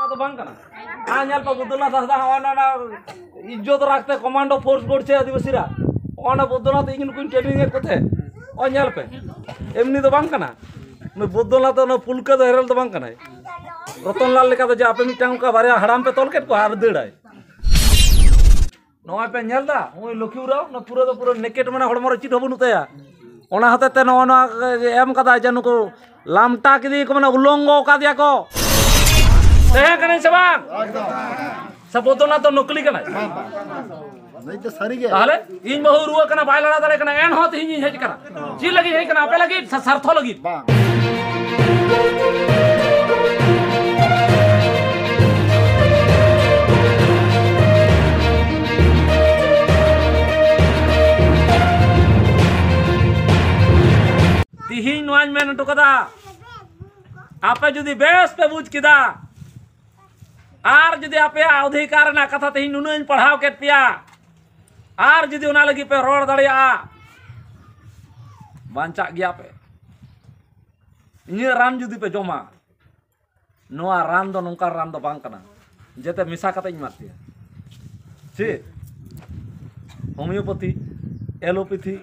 तो बंग कना आnyal pa Buddhanath Hasda ona इज्जत रखते कमांडो फोर्स करछे आदिवासी रा ओना बुद्धनाथ इगिन कुन ट्रेनिंग ए कोथे ओnyal पे एमनी तो बंग कना न बुद्धनाथ न पुलका दो हेरल तो बंग कना रतनलाल लेका तो जे आपे मिटांग का बारे हड़ाम पे तोल के को हार देड़ाय नोआ पे नेलदा ओय लखिउराव न पूरा तो पूरा नेकेट माने हड़मो रे चिट हबुन उतया ओना हते ते नोना एम कदा जानु को लामटा किदी को माने उल्लंघो का दिया को तहे कने से बांग सब बुद्धनाथ तो नकली कना नहीं तो सारी गे ताले इन बहु रुआ कना बाय लड़ा दारे कना एन होत हिं हेज कना ची लगी हे कना आपे लगी सरथो लगी तिहिं नोज मेन टुकदा आपे जुदी बेस पे बुझ किदा आर जुदी आपे अधिकार ना कथा तिहिं नुनुन पढ़ाव के पिया आर जुदी उना लगी पे रोड दड़िया बांचा गया पे इन्हें रान जुदी पे जमा नोआ रान दो नौका रान दो बांग कना जेते मिसा कते मारतिया चे होमियोपैथी एलोपैथी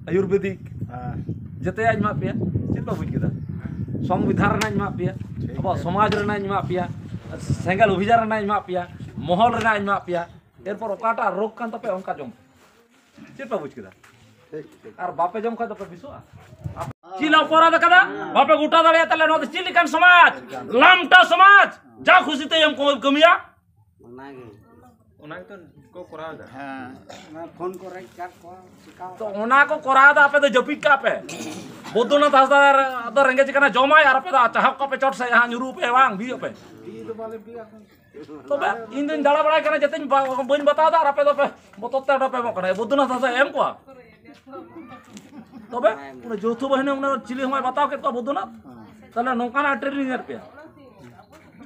आयुर्वेदिक जेते आज मा पिया चिंता बुझ किदा संविधान ना मा पिया अब समाज रे ना मा पिया सेंगल अभिजार रे ना मा पिया महल रे ना मा पिया एरपर ओकाटा रोग कान तपे ओंका जम चिंता बुझ किदा आर बापे जम का तपे बिसुआ चिला अपराध कदा बापे गुटा दड़िया तले नो चिलिकान समाज लामटा समाज जा खुशी ते हम कमिया ओना तो को करा दा हां ना फोन करे का तो ओना को करा दा आपे तो जपिक का पे बुद्धनाथ हसदा अदर रेंगे चिकना जमा यार पे दा चाहक का पे चोट से यहां नुरू पे वांग भी पे तो वाले भी तो बे इन दिन दाड़ा बड़ा करना जते बन बता दा आपे तो पे बतते डपे मकना बुद्धनाथ हसदा एम को तो बे उन जोथु बहने उन चिली हम बताओ के तो बुद्धनाथ तले नौकाना ट्रेनिंग कर पे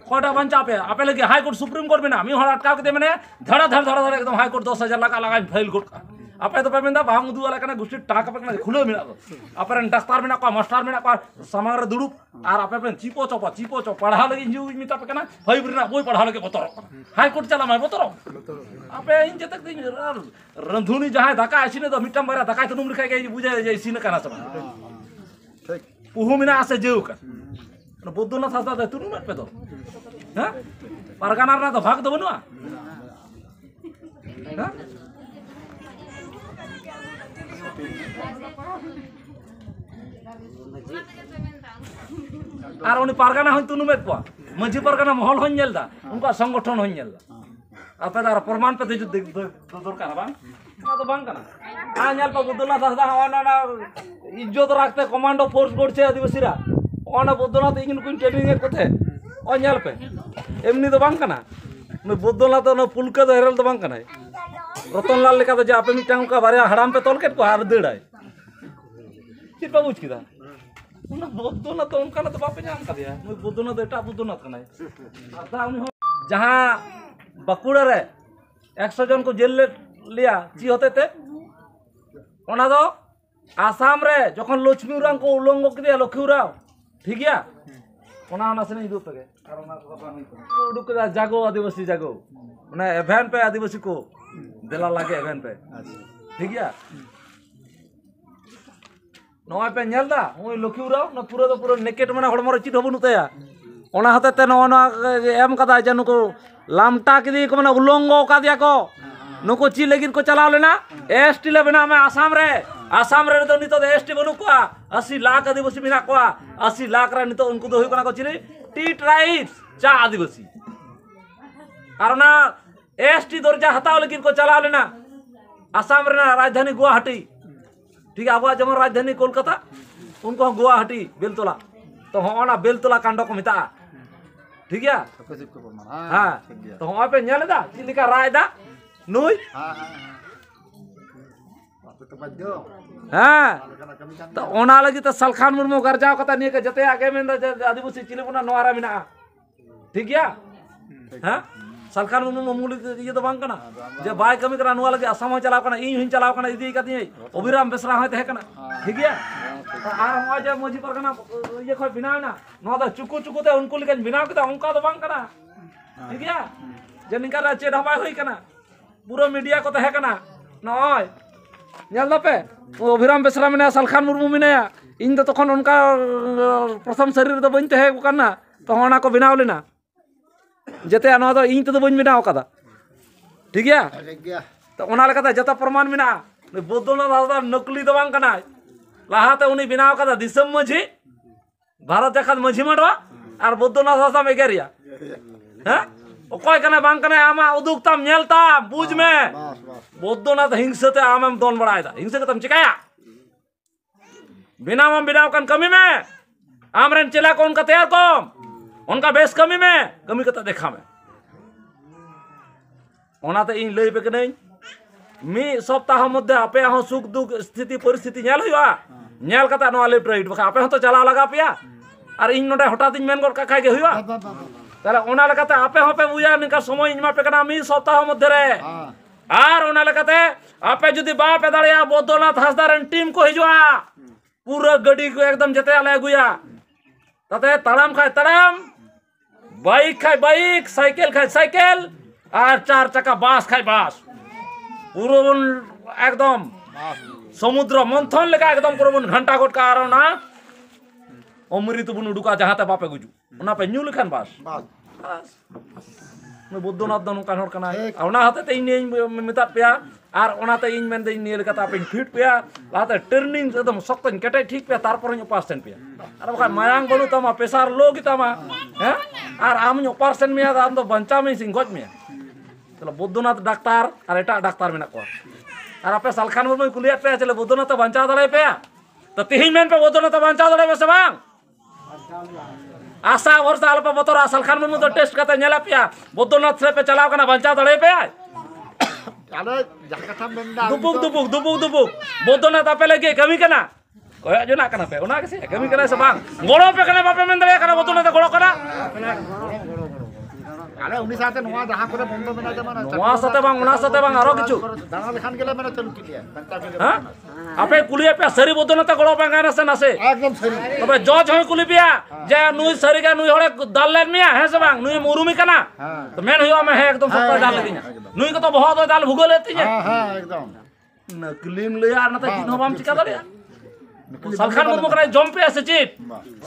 कोटा बंचा पे आपे लगे हाई कोर्ट सुप्रीम कोर्ट में ना मी हड़ा अटकाव के मैंने धड़ा धड़ एकदम हाई कोर्ट 10,000 लगा लगा फाइल कोर्ट का आपे तो पे मेंदा भांग दु वाला कना गुस्टी टाका पे खुले मिला आपे डाक्टर में ना को मास्टर में ना को समार दुडुप आर आपे पे चिपो चो पढ़ा लगे इंजू मिता पे कना फाइव रे ना बोई पढ़ा लगे बतर हाई कोर्ट चला मैं बतर आपे इन जतक रंधुनी जहां दाका आसीने तो मिटम बरा दाका तुम लिखाई गई बुझे जे सीन कना सब ठीक पुहु मिना आसे जेउ का बुद्धनाथ हसदा दे तुनु मत पे तो हां परगना ना तो भाग दो बनुआ हां आर उनी परगना हन तुनु मत पा मझी परगना महल हन नेलदा उनका संगठन हन नेलदा आपे दार प्रमाण पे दे दरकार बांग ना तो बांग कना आnyal pa Buddhanath Hasda ona इज्जत रखते कमांडो फोर्स करछे आदिवासी रा ओना बुद्धनाथ इगिन कुन ट्रेनिंग ए कोथे ओnyal पे एमनी तो बांग कना न बुद्धनाथ न पुलका दो हेरल तो बांग कना रतनलाल लेका तो जे आपे मिटांग का बारे हड़ाम पे तोल के को हार देड़ाय चिपा बुझ किदा उन बुद्धनाथ तो उनका तो बापे जान का दिया बुद्धनाथ एटा बुद्धनाथ कना आधा उनी जहां बकुड़ा रे 100 जन को जेल लिया ची होते थे ओना दो आसाम रे जखन लक्ष्मी उरांग को उल्लंघ के दिया लखीउराव ठीक है ओना से नहीं दो तके कारण ना उडुक जागो आदिवासी जागो माने एवेन पे आदिवासी को देला लागे एवेन पे ठीक है नोआ पे नेलदा ओय लखीउराव न पूरा तो पूरा नेकेट माने हड़मो रे चिट हबुन उतया ओना हते ते नोना एम कदा जानु को लामटा किदी को माने उल्लंघ का दिया को नुको ची लेगिन को चलाव लेना एसटी ले बना में आसाम रे तो नितो एसटी बनु को 80 लाख आदिवासी बिना को 80 लाख रे नितो उनको दो हुई कोना को चिरे टी ट्राइब्स चा आदिवासी और ना एसटी दर्जा हताव लेकिन को चलाव लेना आसाम रे ना राजधानी गुवाहाटी ठीक है अब जमन राजधानी कोलकाता उनको गुवाहाटी बेलतोला तो होना बेलतोला कांड को मिता ठीक है हां तो हम पे नेलदा चिलिका रायदा नुई हाँ तो ओना लगी तो सलखान मुर्मू गरजाव कता नहीं के जते आगे में आदिवासी चिली बुना नोआरा मिना ठीक है हां सलखान मुर्मू मामूली ये तो बांग कना जे बाय कमी करा नुआ लगे असम हो चलाव कना इन हुन चलाव कना इदी कती अभिराम बेसरा हो तहे कना ठीक गया आर हम जे मजी परगना ये खय बिनाव ना नुआ तो चुकु चुकु ते उनको लेके बिनाव के उनका तो बांग कना ठीक गया जे निका चेड हबाय होई कना पूरा मीडिया को तहे कना नय नेल दपे ओ अभिराम बेसरा मेना सलखान मुर्मू मेना इन तो तखन उनका प्रथम शरीर तो बन तहे कना तो ओना को बिनाव लेना जते नो तो इन तो बन बिनाव कदा ठीक गया ठीक गया तो ओना लेकाते जता प्रमाण मेना बौद्धनाथ हासदा नकली तो बांग कना लाहाते उनी बिनाव कदा दिसम मझी भारत देखात मझी मडवा और बौद्धनाथ हासदा में गेरिया हैं ओकय कना बांग कना आमा उदुगताम नेलताम बुझ में बस बस बौद्धनाथ हिंसते आमेम दोन बड़ायदा हिंसे कतम चिकाया बिनाव कन कमी में आमरेन चिला को उनका तैयार कम उनका बेस कमी में कमी कता देखा में ओनाते इन लई पे कनै मी सप्ताह मध्य आपे हो सुख दुख स्थिति परिस्थिति नेल हुआ नेल कता नो लेफ्ट राइट बका आपे हो तो चला लगा पिया और इन नोडे हठात इन मेन गोल का खाय गे हुआ ताले ओना लगाते आपे हो पे बुया निका समय इनमा पे कना मी सप्ताह मध्य रे और ओना लगाते आपे जुदी बापे दाड़िया बौद्धनाथ हासदा रेन टीम को हिजुआ पूरा गड़ी को एकदम जते आले गुया ताते तड़ाम खाय तड़ाम बाइक खाय बाइक साइकिल खाय साइकिल और चार चक्का बास खाय बास पूरा एकदम समुद्र मंथन लेका एकदम पूरा घंटा गोट का आरो ना अमृत बुन उडुका जहाते बापे गुजु ओना पे न्यू लेखान बास बस बौद्धनाथ दो नोकान हर कना ओना हाते ते इन मिता पेया और ओनाते इन मेन दे इन नेल कता पे फिट पेया लाते टर्निंग एकदम सख्तन केटे ठीक पेया तारपर इन ऑपरेशन पेया और बखा मायांग बनु तमा प्रेशर लो की तमा हैं और आम ऑपरेशन में आम तो बंचा में सिंगज में चलो बौद्धनाथ डाक्टर और एटा डाक्टर मेना को और आपे सलखान मुर्मू कुलिया पे चले बौद्धनाथ बंचा दड़े पेया तो तिहिन मेन पे बौद्धनाथ बंचा दड़े से बांग आशा वर्ष आलपा बतरा सलखान मुर्मू तो टेस्ट करते नेला पिया बौद्धनाथ से पे चलाव कना बंचा दड़े पे अरे जहां कथा बंदा दुबुक बौद्धनाथ आपे लगे कमी कना कोया जो ना कना पे ओना के कमी कना से बांग गोड़ो पे कना बापे मेन दड़े कना बौद्धनाथ गोड़ो कना अरे उनी साथे नोआ जहां करे बंद मेना दे माना नोआ साथे बांग आरो किछु दाना लेखान गेले मेना चलु किलिया बंता के हां आपे कुलिया पे सरी बौद्धनाथ गोड़ो पे गाना से नासे एकदम सही तबे जज होय कुली पिया जे नुई सरी का नुई होड़े दाल लेन मिया है से बांग नुई मुरुमी कना तो मेन हुआ में है एकदम सब डाल लेती नुई को तो बहुत दाल भुगो लेती है हां एकदम नकलीम ले यार ना तो तीन हवाम चिका दड़िया सलखान मुर्मू कना जम पे से चित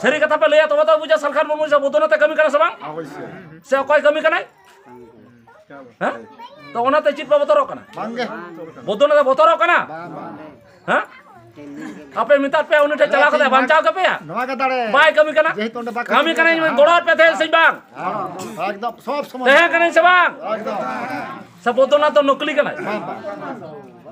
सरी कथा पे ले तो बता बुझा सलखान मुर्मू से बौद्धनाथ कमी कना से बांग अवश्य से कोई कमी कना हैं तो ओनाते चित पे बतरो कना मांगे बौद्धनाथ बतरो कना हैं आपे मिता पे उन्हें चला के बंचाव के पे नोआ का दाड़े बाय कमी कना जेहि तोंडे बा कमी कना में गोड़ा पे थे सही बांग एकदम सब समय ते कने से बांग एकदम सब बौद्धनाथ तो नकली कना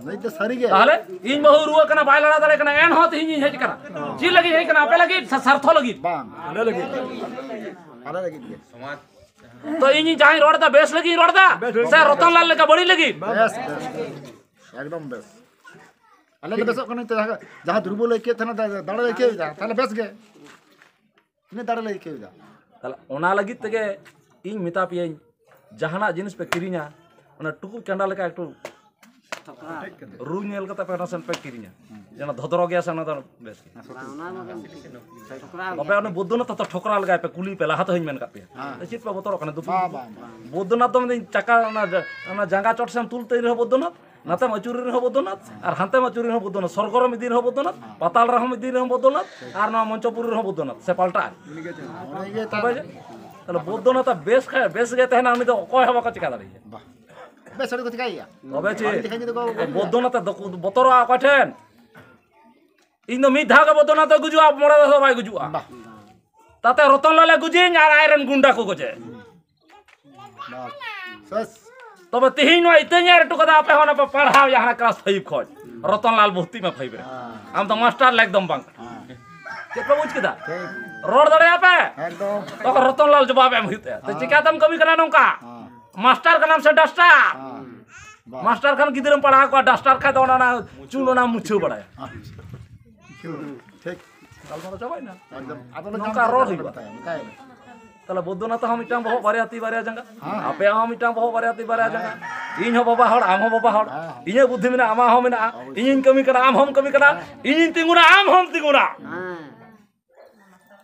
नहीं तो सरी गे ताले इन बहु रुआ कना बाय लड़ा दड़े कना एन होत हिं हेज कना जी लगी हे कना आपे लगी सरथो लगी बांग ले लगी अरे लगी समाज तो इन जाई रोड़दा बेस लगी रोड़दा से रतन लाल का बड़ी लगी बेस एकदम बेस अल्लाह बेस कने तो जहां दुर्बल लेके थे ना दाड़ा लेके जा ताले बेस गे ने दाड़ा लेके जा ताले ओना लगी तगे इन मिता पिए जहाना जिनिस पे किरिना ओना टुकु कैंडा लेका एकटू रू नेल कता पे नसन पे किरिना जना धदरो गया से ना तो बेस बापे ओने बौद्धनाथ तो ठोकरा लगा पे कुली पे लाहात हइन मेन का पे चित पे बतरो कने दुपु बौद्धनाथ तो में चका ना जांगा चोट से तुलते रह बौद्धनाथ नाते मचुरी रह बौद्धनाथ और हांते मचुरी रह बौद्धनाथ स्वर्गर में दिन रह बौद्धनाथ पाताल रह में दिन रह बौद्धनाथ और ना मंचपुरी रह बौद्धनाथ से पलटा ताले बौद्धनाथ बेस गे तहना उनी तो कोय हवा का चिका दाड़ी बेस को चिकाइया तबे चे बौद्धनाथ बतरो आ कठेन इन मी धागा बौद्धनाथ गुजुआ मोड़ा दस बाय गुजुआ ताते रतन लाले गुजिन और आयरन गुंडा को गजे सस तबे तिहिन वा इतने रे टुकदा आपे होना पे पढ़ाव यहां क्लास 5 खोज रतन लाल भर्ती में 5 रे हम तो मास्टर लाइक दम बांग के प्रभु किदा रोड दड़े आपे एकदम तो रतन लाल जवाब एम हिते तो चिका तुम कभी कना नोका मास्टर का नाम से डस्टर मास्टर खान गिदरम पढ़ा को डस्टर खा तो ना चुनो ना मुछु बड़ाया ठीक कल मारो चबाई ना एकदम नोका रोड ही बताया तला बुद्धनाथ हम मिटांग बहुत बारे आती बारे जंगा आपे हम मिटांग बहुत बारे आती बारे जंगा इन हो बाबा हड़ आम हो बाबा हड़ इने बुद्धि में आमा हो में इन कमी करा आम हम कमी करा इन तिंगुना आम हम तिंगुना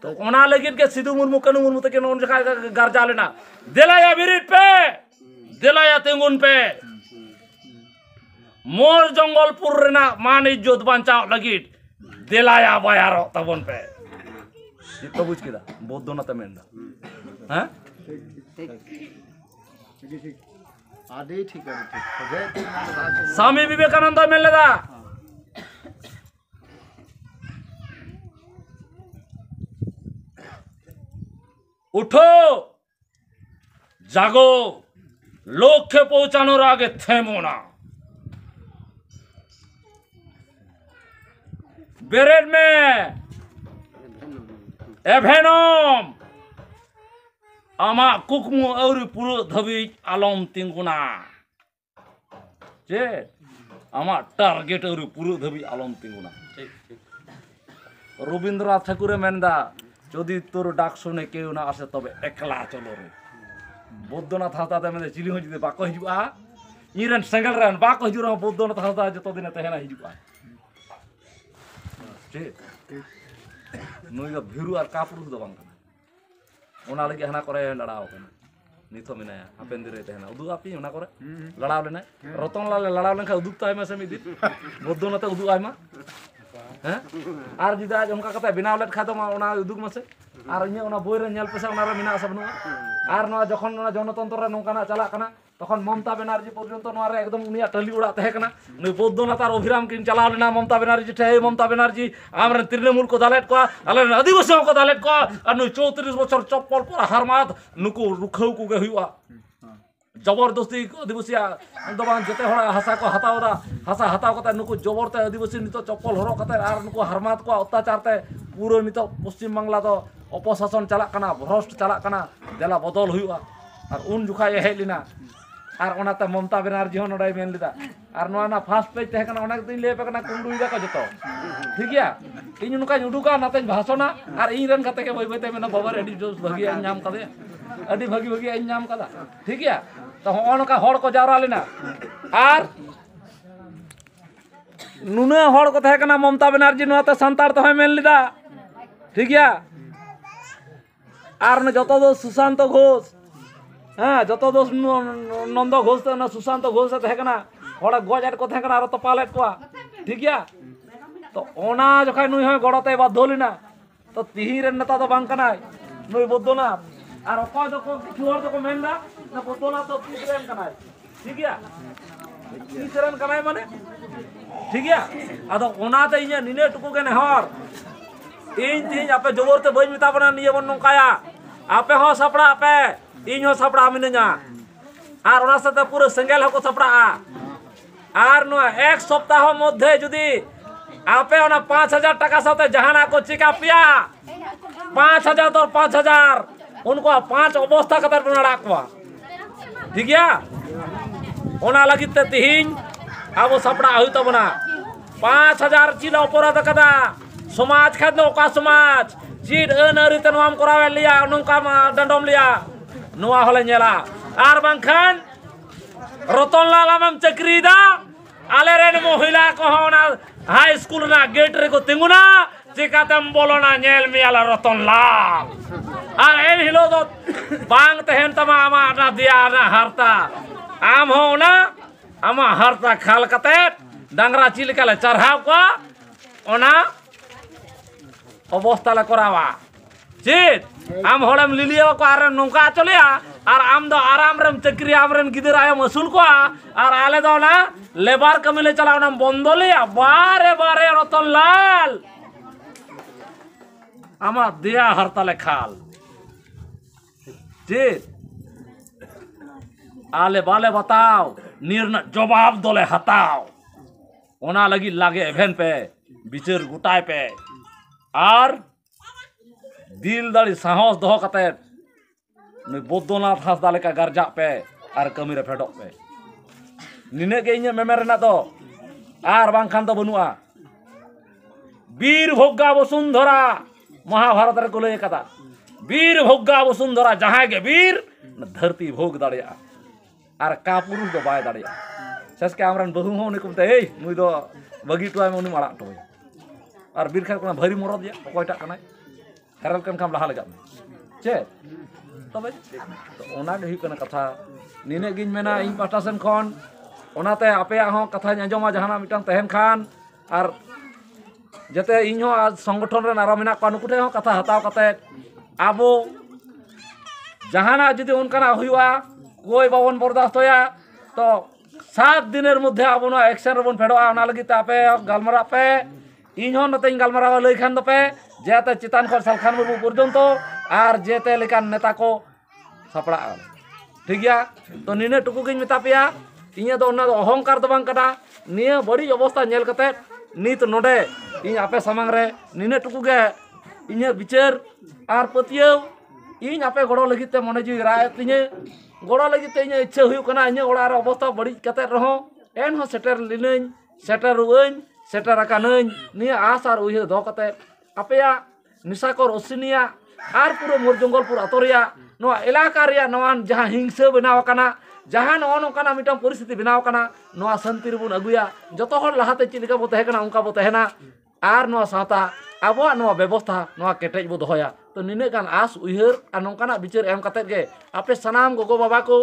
तो ओना लगिन के सिद्धू मुर्मू कनु मुर्मू तक उन जगह गर्जा लेना दिलाया बिरिट पे दिलाया तिंगुन पे मोर जंगलपुर रेना मान इज्जत बांचाव लगिट दिलाया बायारो तबन पे तो बुझ किदा बुद्धनाथ मेंदा हैं आदि ठीक है ठीक स्वामी विवेकानंद मेलेदा उठो जागो लक्ष्य पहुंचानोर आगे थेमो ना बेरेड में एभेनम आमा कुकमु और पुरो धबी आलम तिंगुना जे आमा टारगेट और पुरो धबी आलम तिंगुना रवींद्रनाथ ठाकुर मेनदा যদি তোর ডাক শুনে কেউ না আসে তবে একলা চলো রে বৌদ্ধনাথ হাসদা মেনে চিলি হয়ে যদি বাক হিজুয়া ইরেন সেঙ্গেল রেন বাক হিজুরা বৌদ্ধনাথ হাসদা যত দিনে তেহেনা হিজুয়া ঠিক নুই ᱫᱚ ᱵᱷᱤᱨᱩ ᱟᱨ ᱠᱟᱯᱩᱨᱩ ᱫᱚ ᱵᱟᱝ ᱠᱟᱱᱟ ᱚᱱᱟ ᱞᱟᱹᱜᱤᱫ ᱦᱟᱱᱟ ᱠᱚᱨᱮ ᱞᱟᱲᱟᱣ ᱠᱟᱱᱟ ᱱᱤᱛᱚᱜ ᱢᱮᱱᱟᱭᱟ ᱦᱟᱯᱮᱱ ᱫᱤᱱ ᱨᱮ ᱛᱟᱦᱮᱱᱟ ᱩᱫᱩᱜ ᱟᱯᱮ ᱚᱱᱟ ᱠᱚᱨᱮ ᱞᱟᱲᱟᱣ ᱞᱮᱱᱟ ᱨᱚᱛᱚᱱ ᱞᱟᱞ ᱞᱟᱲᱟᱣ ᱞᱮᱱᱠᱷᱟᱱ ᱩᱫᱩᱜ ᱛᱟᱭ ᱢᱮᱥᱮ ᱢᱤᱫ ᱫᱤᱱ ᱵᱚᱫᱽᱫᱚᱱᱟᱛᱮ ᱩᱫᱩᱜ ᱟᱭᱢᱟ हैं आर जुदी आज उनका कते बनाव लेट खादो मा ओना उदुग मसे आर इने ओना बोय रे नेल पेसा ओना रे मिना सब नुआ आर नोआ जखन ओना जनतंत्र रे नोंकाना चला कना तखन ममता बनर्जी पर्यंत नोआ रे एकदम उनिया टली उड़ा तहे कना नुई बौद्धनाथ आर अभिराम किन चलाव लेना ममता बनर्जी ठे ममता बनर्जी आमरे तृणमूल को दालेट को आले आदिवासी को दालेट को आर नुई 34 बछर चप्पल पर हारमात नुकु रुखौ को गे हुआ जबरदस्ती आदिवासी दबान जते हड़ा हासा को हतावदा हासा हताव कते नुकु जबरते आदिवासी नितो चप्पल हरो कते आर नुकु हरमात को अत्याचार ते पूरा नितो पश्चिम बांग्ला दो अपशासन चला कना भ्रष्ट चला कना देला बदल हुआ और उन जुखा ये हेलिना और ओनाते ममता बनर्जी हो नडै मेन लिदा और नोआ ना फास्ट पेज तहे कना ओना दिन ले पे कना कुंडुई दा को जतो ठीक गया इन नुका उडुका नाते भाषणा और इन रन कते के बय बयते मेना बाबर एडी जोस भगी नाम कदे अडी भगी भगी नाम कदा ठीक गया तो होनका हड़ को जावरा लेना और नुना हड़ को तहे कना ममता बनर्जी नोते संतार तो मेन लिदा ठीक गया और न जतो दो सुशांत घोष हाँ जतो दो नंद घोष तो ना सुशांत घोष तहे कना हड़ गजाट को तहे कना और तो पालेट को ठीक गया तो ओना जखा नुई होय गड़ते बाध्यलिना तो तिही रे नेता तो बांग कनाय नुई बौद्धनाथ और अकय दो को किछुर दो को मेनदा ना बौद्धनाथ तो तीसरेन कनाय ठीक गया तीसरेन कनाय माने ठीक गया आदो ओनाते इने निने टुकु के नेहर इन तीन आपे जबरते बई मिता बना निये बन नोकाया आपे हो सपड़ा आपे इन हो सपड़ा मिनया और ओना साथे पूरा सेंगेल हो को सपड़ा और नो एक सप्ताह मध्य जुदी आपे ओना 5000 टाका साथे जहाना को चिका पिया 5000 तो 5000 उनको 5 अवस्था कतर बनाड़ा को ठीक गया ओना लगी ते तिहिन अब सपड़ा हुई तो बना 5000 चिला अपराध कदा समाज खाद ओका समाज चीड अनरी तनवाम करावे लिया नोंका दंडम लिया नोआ होले नेला आर बांखान रतनलाल आमम चक्रीदा आले रेन महिला को होना हाई स्कूल ना गेट रे को तिंगुना चिकातम बोलोना नेल मियाला रतनलाल आर एन हिलो दो बांग तहेन तमा आमा ना दिया ना हरता आम हो ना आमा हरता खाल कते डांगरा चिलका ले चढ़ाव को ओना अवस्था ला करावा चेत आम हड़म लिलिया को आर नौका चलिया और आम दो आराम रेम चक्री आमरेन गिदर आयम असूल को और आले दो ना लेबर कमी ले चलाव ना बंद लिया बारे बारे रतनलाल आमा दिया हरताले खाल चेत आले बाले बताओ निर्णय जवाब दोले हताओ ओना लगी लागे एवेन पे बिचर गुटाय पे और दिल दाड़ी साहस दो कते बौद्धनाथ हासदा लेका गारजा पे और कमी रे फेडो पे निने के इने मेमेर ना तो और बांखान तो बनुआ वीर भोग्गा वसुंधरा महाभारत रे को लय कदा वीर भोग्गा वसुंधरा जहां के वीर धरती भोग दाड़िया और का पुरुष दो बाय दाड़िया शेष के आमरन बहु हो उन्हें कुमते ए नुई दो बगी टुआय में उन्हें माड़ा टोय और वीर खान को भारी मरद या कोयटा कनाय हेरल कन काम लहा लगा चे तबे तो ओना गे हुई कथा निने गिन मेना इन पाटा सेन खन ओनाते आपे हो कथा आंजमा जहाना मिटान तहन खान और जते इन हो संगठन रे नारा मेना को नुकुटे हो कथा हताव कते आबो जहाना जुदी उनकाना हुआ कोई बाबन बर्दाश्त होया तो 7 दिनेर मध्य आबो ना एक्शन रबन फेडोआ ओना लगी तापे गलमरा पे इन हो नते गलमरा लई खान दपे जेते चितान खर सलखान मुर्मू पर्यंत और जेते लेकान नेता को सापड़ा ठीक गया तो निने टुकु गिन मेता पेया इᱧ दो अहंकार दो बांग कटा निया बड़ी अवस्था नेल कते नित नोडे इन आपे सामांग रे निने टुकु गे इᱧ विचार और पतियव इन आपे गड़ो लगी ते मने जी राय तिने गड़ो लगी ते इᱧ इच्छा हुई कना इᱧ ओड़ा रे अवस्था बड़ी कते रहो एन हो सेटर लिनኝ सेटर उñ सेटर आकानኝ निया आस और उह दो कते आपेया निशाकर ओसिनिया और पूरा मोर जंगलपुर अतोरिया नोआ इलाका रिया नोआन जहां हिंसा बनाव कना जहां नोना मिटन परिस्थिति बनाव कना नोआ शांति रे बुन अगुया जतो हर लहाते चिलिका बो तहेकना उनका बो तहेना और नोआ साता आबो नोआ व्यवस्था नोआ केटेज बो दोहया तो निने गान आस उहर आ नोकाना विचार एम कते गे आपे सनाम गोगो बाबा को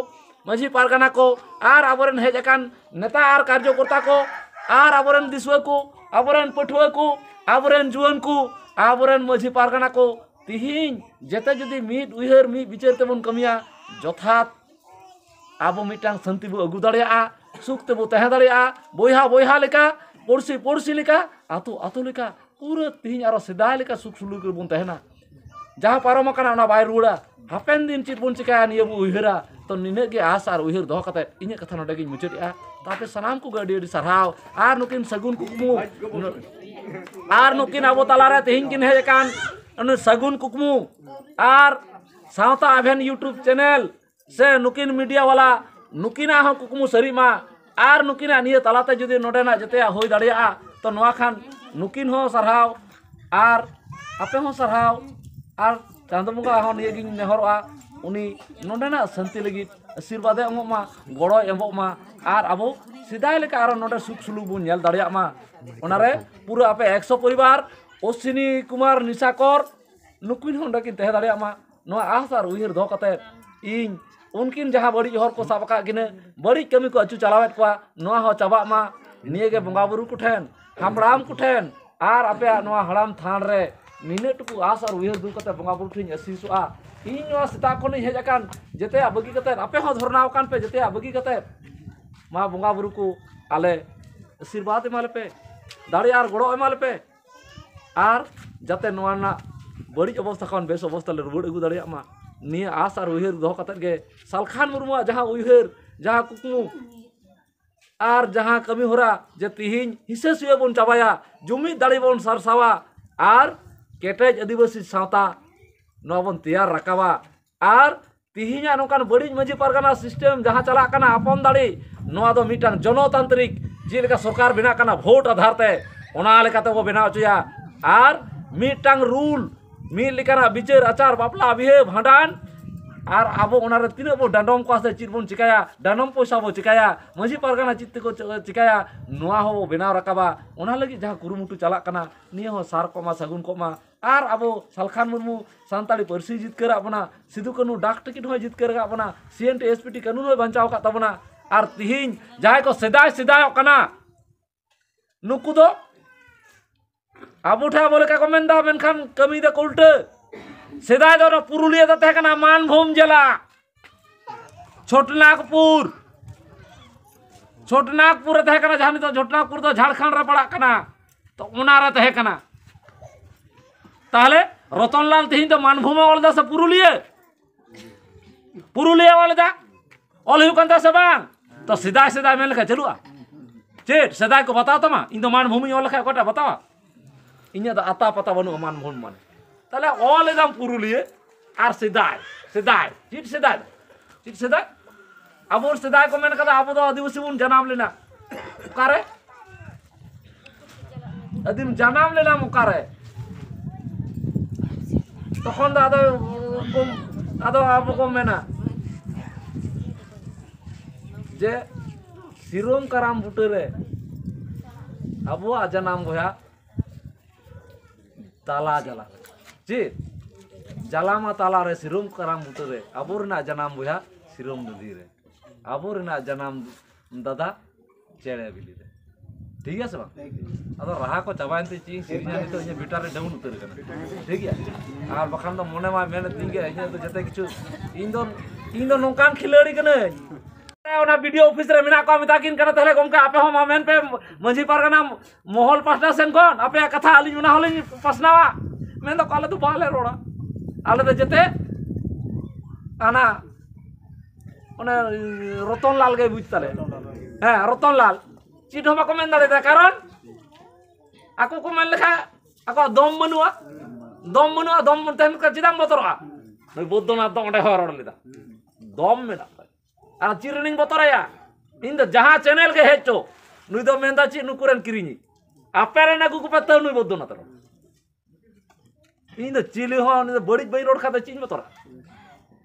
माझी पारगाना को और आबोरेन हेज अकान नेता और कार्यकर्ता को और आबोरेन दिसुआ को आबोरेन पठुआ को आबोरेन जुआन को आबोरेन माझी पारगाना को तिहिन जेते जुदी मीट उहर मी विचार तेबन कमिया जथात आबो मिटांग शांति बो अगु दाड़िया सुख तेबो तहे दाड़िया बोयहा बोयहा लेका पड़सी पड़सी लेका आतो आतो लेका पूरा तिहिन आरो सेदाय लेका सुख सुलुक बन तहेना जहां पारम कना ना बाय रुड़ा हापेन दिन चित बन चिकाया निया बो उहरा तो निने गे आस और उहर दो कते इने कथा नडे गे मुचेटिया तापे सनाम को गाडी अडी सरहाव आर नुकिन सगुन कुकमु आर नुकिन आबो तालारे तिहिन किन हे कान अनु सगुन कुकमु आर सावता अभेन यूट्यूब चैनल से नुकिन मीडिया वाला नुकिना हो कुकमु सरीमा और नुकिना निये तलाते जुदी नोडेना जते होई दाड़िया तो नोआ खान नुकिन हो सरहाव और आपे हो सरहाव और चांदो बंगा हो निये गिन नेहरआ उनी नोडेना शांति लगी आशीर्वाद एमोमा गड़ो एमोमा और आबो सिदाय लेका आरो नोडे सुख सुलुक बुन नेल दाड़िया मा ओनारे पूरा आपे 100 परिवार अश्विनी कुमार निशाकर नुकिन हो नडकिन तहे दाड़िया मा नोआ आस और उहर दो कते इन उनकिन जहाँ बड़ी हर को साबका किने बड़ी कमी को अचू चलावेत को नोआ हो चाबा मा निये गे बंगा बुरु कुठेन हमराम कुठेन और आपे नोआ हड़ाम थान रे निने टुकु आस और उहर दु कते बंगा बुरु ठिन असीसुआ इन नोआ सीता को हेज अकान जते बगी कते आपे हो धरनाव कान पे जते बगी कते मा बंगा बुरु को आले आशीर्वाद एमाले पे दाड़ी और गड़ो एमाले पे और जाते नोआ ना बड़ी अवस्था खन बेस अवस्था ले रुड़ अगु दाड़िया मा निया आस और उहर दो कते गे सालखान मुर्मु जहां उहर जहां कुकमु और जहां कमी होरा जे तिहिन हिसे सुए बन चाबाया जुमी दाड़ी बन सरसावा और केटेज आदिवासी सावता नो बन तैयार रकावा और तिहिना नोकान बड़ी माझी पारगाना सिस्टम जहां चला कना अपन दाड़ी नोआ दो मिटांग जनतांत्रिक जेलेका सरकार बिना कना भोट आधार ते ओना लेकाते को बिना चुया और मिटांग रूल मिल लेकाना विचार आचार बापला बिहे भांडान और आबो ओनारे तिना बो डांडम को आसे चित बन चिकाया डांडम पैसा बो चिकाया माझी पारगाना चित्त को चिकाया नोआ हो बिना रकाबा ओना लगी जहां कुरुमुटु चला कना निया हो सार को मा सगुन को मा और आबो सालखान मुर्मु सांताली परसी जितकर अपना सिदु कानू डाक टिकट हो जितकर अपना सीएनटी एसपीटी कानून हो बंचाव का तबना और तिहिन जाय को सेदाय सेदाय कना नुकु दो आबो ठा बोले का कमेंदा मेनखान कमी दे उल्टे सेदाय दो पुरुलिया दो तहे कना मानभूम जिला छोटनागपुर तहे कना जहां तो छोटनागपुर तो झारखंड रे पड़ा कना तो ओना रे तहे कना ताहले रतनलाल तिहिन तो मानभूम वाला से पुरुलिया वाले दा ऑल हुकन दा से बांग तो सीधा सीधा मेन लखा चलुआ चेट सेदाय को बताओ तमा इन तो मानभूमि ऑल लखा कोटा बतावा इन्या दा आता पता बनु मानभूम माने ताले ऑल एकदम पुरुलिया और सीधाय चीट सीधाय अब सीधाय को मेन कदा अब तो आदिवासी बुन जनाम लेना कारे आदिम जनाम लेना मुकारे तखन दा apa ko mena je sirom karam butere abu janam goya tala jala ji jalama tala re sirom karam butere abur na janam goya sirom nadi re abur na janam dada चेड़े बिली रे ठीक है सब अब रहा को चबाइन ते ची सिरिया तो ये बिटार डाउन उतर करना ठीक है और बखान तो मोने मा मेहनत दिंगे ये तो जते किछु इन दो नोकान खिलाड़ी कने ओना वीडियो ऑफिस रे मिना को मिताकिन कने तले गमके आपे हम मेन पे मंझी परगना मोहल पासना सेनकोन आपे कथा आली मिना होले पसनावा मेन तो काले तो बाले रोड़ा आले तो जते आना ओने रतन लाल के बुझताले हाँ रतन लाल चीट हम को मेन दाड़े कारण aku ko men lekha aku dom manua dom ten ka chidam botor'a noi boddona do onde horor lida dom mena ar chirning botora ya inda jaha channel ke hecho nui do menda chi nukuren kirini apere na ku pata nui boddona taro inda chili ho ni badi bai road khata chin botora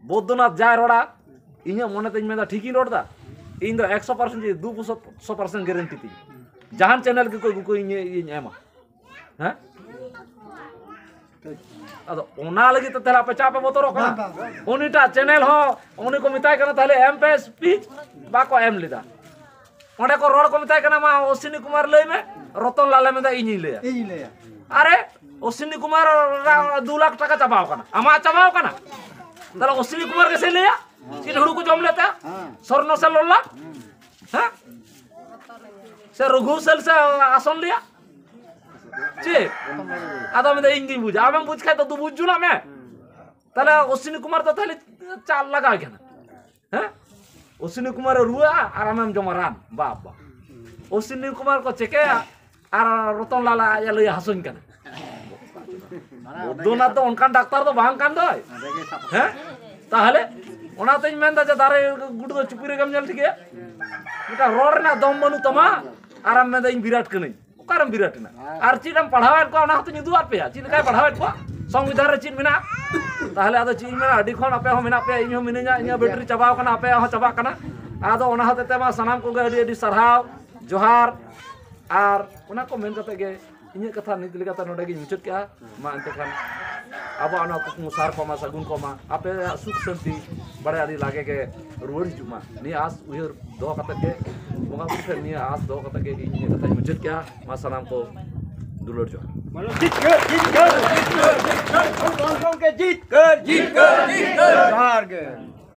boddona jay roda inya mone te menda thiki road da inda 100% je 200% guarantee ti jahan channel ke ko inye ema ha ado ona lagi to tela pecha pe botoro kana onita channel ho oni ko mitai kana tale m pe speech ba ko m lida onde ko road ko mitai kana ma Ashwini Kumar lei me Ratan Lal me da inyi le are Ashwini Kumar 2 lakh taka chabao kana ama chabao kana tala Ashwini Kumar ke se leya sin hudu ko jom leta sorno se lolla ha se Raghu sel se ason liya ची आता मैं इंगी बुझा अब बुझ खाए तो तू बुझू ना मैं तले Ashwini Kumar तो तले चाल लगा क्या ना हैं Ashwini Kumar रुआ आराम में जमारान बाबा Ashwini Kumar को चेके आर Ratan Lal या ले हंसन क्या ना दोनों तो उनका डॉक्टर तो भांग कांडो है ताहले उन्हें तो मैं तो जदारे गुड़ तो चुपी रकम जल ठीक है इनका रोड ना दम बनू तमा आराम में तो इन विराट कनहीं कारण विराट ना आर चीज हम पढ़ावे को ना तो निदु आप पे चीज काय पढ़ावे को संविधान रे चीज मिना ताहले आदो चीज मिना अडी खन आपे हो मिना पे इन हो मिनेजा इन बैटरी चबाव कना आपे हो चबा कना आदो ओना हते मा सनाम को अडी अडी सरहाव जोहार आर ओना को मेन कते गे इन कथा नित लिका नोडे गे मुचत क्या मा अंते खान अब आना को मुसार को मा सगुन को मा आपे सुख शांति बड़े आदि लागे के रुवर जुमा नि आस उयर दो कते के bunga putih ni as do kata ke ini kata mujud kya masalam ko dulur jo जीत कर हार गए